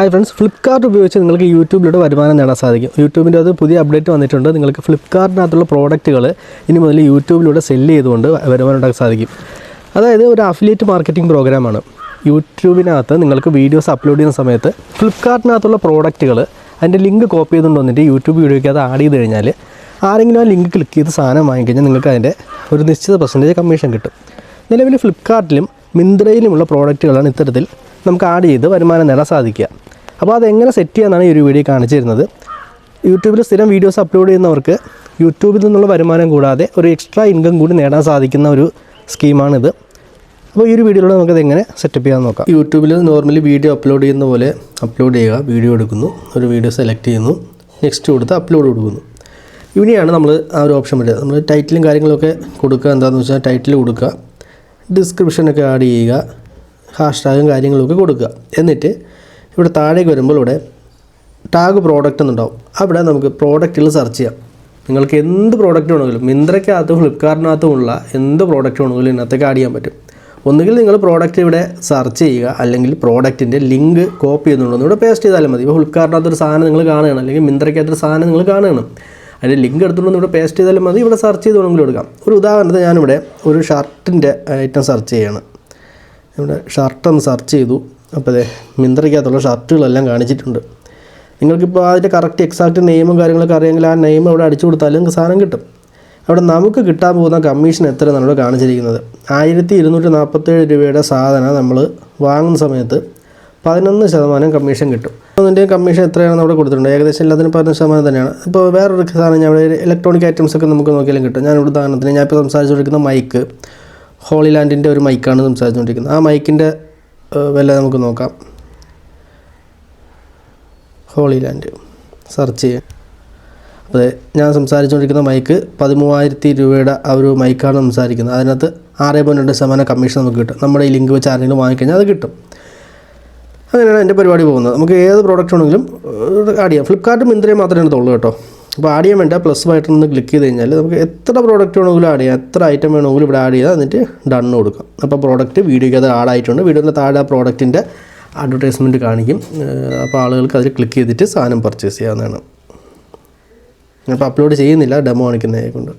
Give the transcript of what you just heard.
Hi friends, Flipkart ഉപയോഗിച്ച് നിങ്ങൾക്ക് യൂട്യൂബിലൂടെ വരുമാനം നേടാൻ സാധിക്കും. യൂട്യൂബിൻ്റെ അത് പുതിയ അപ്ഡേറ്റ് വന്നിട്ടുണ്ട്. നിങ്ങൾക്ക് ഫ്ലിപ്കാർട്ടിനകത്തുള്ള പ്രോഡക്റ്റുകൾ ഇനി മുതൽ യൂട്യൂബിലൂടെ സെല്ല് ചെയ്തുകൊണ്ട് വരുമാനം ഉണ്ടാക്കാൻ സാധിക്കും. അതായത് ഒരു അഫിലിയേറ്റ് മാർക്കറ്റിംഗ് പ്രോഗ്രാമാണ്. യൂട്യൂബിനകത്ത് നിങ്ങൾക്ക് വീഡിയോസ് അപ്ലോഡ് ചെയ്യുന്ന സമയത്ത് ഫ്ലിപ്കാർട്ടിനകത്തുള്ള പ്രോഡക്റ്റുകൾ അതിൻ്റെ ലിങ്ക് കോപ്പി ചെയ്തുകൊണ്ട് വന്നിട്ട് യൂട്യൂബ് വീഡിയോയ്ക്ക് അത് ആഡ് ചെയ്ത് കഴിഞ്ഞാൽ ആരെങ്കിലും ആ ലിങ്ക് ക്ലിക്ക് ചെയ്ത് സാധനം വാങ്ങിക്കഴിഞ്ഞാൽ നിങ്ങൾക്ക് അതിൻ്റെ ഒരു നിശ്ചിത % കമ്മീഷൻ കിട്ടും. നിലവിൽ ഫ്ലിപ്കാർട്ടിലും മിന്ത്രയിലുമുള്ള പ്രോഡക്റ്റുകളാണ് ഇത്തരത്തിൽ നമുക്ക് ആഡ് ചെയ്ത് വരുമാനം നേടാൻ സാധിക്കുക. അപ്പോൾ അതെങ്ങനെ സെറ്റ് ചെയ്യാനാണ് ഈ ഒരു വീഡിയോ കാണിച്ചു തരുന്നത്. യൂട്യൂബിൽ സ്ഥിരം വീഡിയോസ് അപ്ലോഡ് ചെയ്യുന്നവർക്ക് യൂട്യൂബിൽ നിന്നുള്ള വരുമാനം കൂടാതെ ഒരു എക്സ്ട്രാ ഇൻകം കൂടി നേടാൻ സാധിക്കുന്ന ഒരു സ്കീമാണിത്. അപ്പോൾ ഈ ഒരു വീഡിയോയിലൂടെ നമുക്കത് എങ്ങനെ സെറ്റപ്പ് ചെയ്യാൻ നോക്കാം. യൂട്യൂബിൽ നോർമലി വീഡിയോ അപ്ലോഡ് ചെയ്യുന്ന പോലെ അപ്ലോഡ് ചെയ്യുക. വീഡിയോ എടുക്കുന്നു, ഒരു വീഡിയോ സെലക്ട് ചെയ്യുന്നു, നെക്സ്റ്റ് കൊടുത്ത് അപ്ലോഡ് കൊടുക്കുന്നു. ഇവിടെയാണ് നമ്മൾ ആ ഒരു ഓപ്ഷൻ വരുന്നത്. നമ്മൾ ടൈറ്റിലും കാര്യങ്ങളൊക്കെ കൊടുക്കുക. എന്താണെന്ന് വെച്ചാൽ ടൈറ്റിൽ കൊടുക്കുക, ഡിസ്ക്രിപ്ഷനൊക്കെ ആഡ് ചെയ്യുക, ഹാഷ്ടാഗും കാര്യങ്ങളൊക്കെ കൊടുക്കുക. എന്നിട്ട് ഇവിടെ താഴേക്ക് വരുമ്പോൾ ഇവിടെ ടാഗ് പ്രോഡക്റ്റ് എന്നുണ്ടാവും. അവിടെ നമുക്ക് പ്രോഡക്റ്റുകൾ സെർച്ച് ചെയ്യാം. നിങ്ങൾക്ക് എന്ത് പ്രോഡക്റ്റ് വേണമെങ്കിലും മിന്ത്രയ്ക്കകത്തും ഫ്ലിപ്കാർട്ടിനകത്തുമുള്ള എന്ത് പ്രോഡക്റ്റ് വേണമെങ്കിലും ഇതിനകത്തേക്ക് ആഡ് ചെയ്യാൻ പറ്റും. ഒന്നുകിൽ നിങ്ങൾ പ്രോഡക്റ്റ് ഇവിടെ സെർച്ച് ചെയ്യുക, അല്ലെങ്കിൽ പ്രോഡക്റ്റിൻ്റെ ലിങ്ക് കോപ്പി ചെയ്യുന്നുണ്ടോ ഇവിടെ പേസ്റ്റ് ചെയ്താലും മതി. ഇപ്പോൾ ഫ്ലിപ്കാർട്ടിനകത്തൊരു സാധനം നിങ്ങൾ കാണുകയാണ്, അല്ലെങ്കിൽ മിന്ത്രയ്ക്കകത്തൊരു സാധനം നിങ്ങൾ കാണുകയാണ്, അതിൻ്റെ ലിങ്ക് എടുത്തുകൊണ്ട് ഇവിടെ പേസ്റ്റ് ചെയ്താലും മതി. ഇവിടെ സെർച്ച് ചെയ്ത് വേണമെങ്കിലും എടുക്കാം. ഒരു ഉദാഹരണത്തിന് ഞാനിവിടെ ഒരു ഷർട്ടിൻ്റെ ഐറ്റം സെർച്ച് ചെയ്യാണ്. ഇവിടെ ഷർട്ടൊന്ന് സെർച്ച് ചെയ്തു. അപ്പോൾ അതെ, മിന്ത്രയ്ക്കകത്തുള്ള ഷർട്ടുകളെല്ലാം കാണിച്ചിട്ടുണ്ട്. നിങ്ങൾക്കിപ്പോൾ അതിൻ്റെ കറക്റ്റ് എക്സാക്റ്റ് നെയിമും കാര്യങ്ങളൊക്കെ അറിയാമെങ്കിൽ ആ നെയിം അവിടെ അടിച്ചു കൊടുത്താലും നിങ്ങൾക്ക് സാധനം കിട്ടും. അവിടെ നമുക്ക് കിട്ടാൻ പോകുന്ന കമ്മീഷൻ എത്ര നമ്മൾ കാണിച്ചിരിക്കുന്നത് 1247 രൂപയുടെ സാധനം നമ്മൾ വാങ്ങുന്ന സമയത്ത് 11% കമ്മീഷൻ കിട്ടും. അതിൻ്റെ കമ്മീഷൻ എത്രയാണെന്ന് അവിടെ കൊടുത്തിട്ടുണ്ട്. ഏകദേശം എല്ലാത്തിനും 11% തന്നെയാണ്. ഇപ്പോൾ വേറൊരു സാധനം ഞാൻ ഇവിടെ ഇലക്ട്രോണിക് ഐറ്റംസൊക്കെ നമുക്ക് നോക്കിയാലും കിട്ടും. ഞാനിവിടെ ഉദാഹരണത്തിന് ഞാൻ ഇപ്പോൾ സംസാരിച്ചുകൊണ്ടിരിക്കുന്ന മൈക്ക്, ഹോളിലാൻഡിൻ്റെ ഒരു മൈക്കാണ് സംസാരിച്ചുകൊണ്ടിരിക്കുന്നത്. ആ മൈക്കിൻ്റെ വില നമുക്ക് നോക്കാം. ഹോളിലാൻഡ് സെർച്ച് ചെയ്യാം. അതെ, ഞാൻ സംസാരിച്ചുകൊണ്ടിരിക്കുന്ന മൈക്ക് 13,000 രൂപയുടെ ആ ഒരു മൈക്കാണ് സംസാരിക്കുന്നത്. അതിനകത്ത് 6.2% കമ്മീഷൻ നമുക്ക് കിട്ടും. നമ്മുടെ ഈ ലിങ്ക് വെച്ച് ആരെങ്കിലും വാങ്ങിക്കഴിഞ്ഞാൽ അത് കിട്ടും. അങ്ങനെയാണ് എൻ്റെ പരിപാടി പോകുന്നത്. നമുക്ക് ഏത് പ്രോഡക്റ്റ് ആണെങ്കിലും ആഡ് ചെയ്യാം. ഫ്ലിപ്കാർട്ട് മിന്ത്രയെ മാത്രമേ എടുത്തുള്ളൂ കേട്ടോ. അപ്പോൾ ആഡ് ചെയ്യാൻ വേണ്ട പ്ലസ് ബട്ടൺ ക്ലിക്ക് ചെയ്ത് കഴിഞ്ഞാൽ നമുക്ക് എത്ര പ്രോഡക്റ്റ് വേണമെങ്കിലും ആഡ് ചെയ്യാം, എത്ര ഐറ്റം വേണമെങ്കിലും ഇവിടെ ആഡ് ചെയ്താൽ എന്നിട്ട് ഡണ്ണ് കൊടുക്കാം. അപ്പോൾ പ്രോഡക്റ്റ് വീഡിയോയ്ക്ക് അത് ആഡ് ആയിട്ടുണ്ട്. വീഡിയോൻ്റെ താഴെ ആ പ്രോഡക്റ്റിൻ്റെ അഡ്വർടൈസ്മെൻറ്റ് കാണിക്കും. അപ്പോൾ ആളുകൾക്ക് അതിൽ ക്ലിക്ക് ചെയ്തിട്ട് സാധനം പർച്ചേസ് ചെയ്യാവുന്നതാണ്. അപ്പോൾ അപ്ലോഡ് ചെയ്യുന്നില്ല, ഡെമോ കാണിക്കുന്നതിനെ കൊണ്ട്.